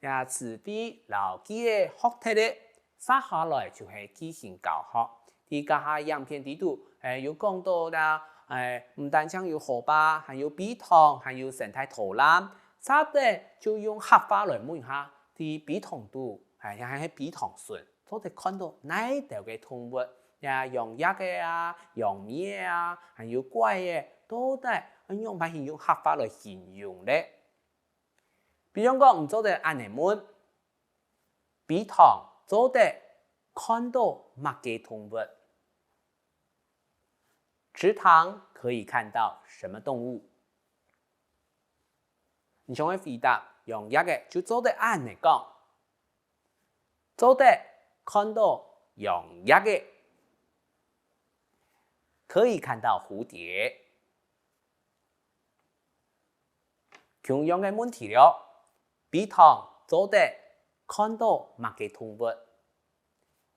也慈悲牢记嘅学题咧，接下来就是进行教学。喺家下影片地图，有讲到啦，唔单止有河坝，还有碧塘，还有生态图栏。差啲就用黑话来问下，啲碧塘度，也係碧塘顺，都哋看到哪條嘅動物，呀用鸭嘅啊，用咩啊，還有怪嘅，都係用把用黑話來形容咧。比如講，唔做得安尼問，碧塘做得看到乜嘅動物？池塘可以看到什麼動物？你想去回答，用一個就做得安尼講，做得看到用一個可以看到蝴蝶。同樣嘅問題了，碧塘做得看到乜嘅動物？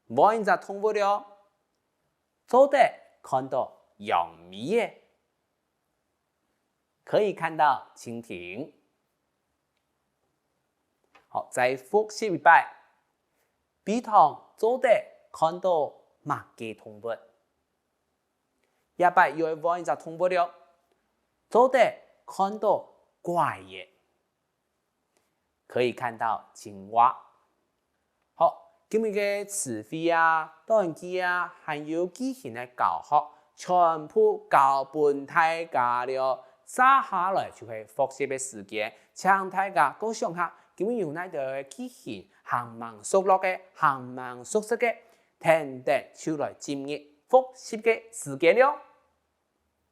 冇一隻動物了，做得看到用咩？可以看到蜻蜓。好，再複習一擺。碧塘做得看到乜嘅動物？一擺又係揾一隻動物了，做得看到怪嘢，可以看到青蛙。好，今日嘅詞彙啊、短句啊，還有句型嘅教學，全部教俾大家了。接下來就係複習嘅時間，請大家各想下。咁用呢個句型行慢熟絡嘅，行慢熟悉嘅，聽得出來今日複習嘅時間了。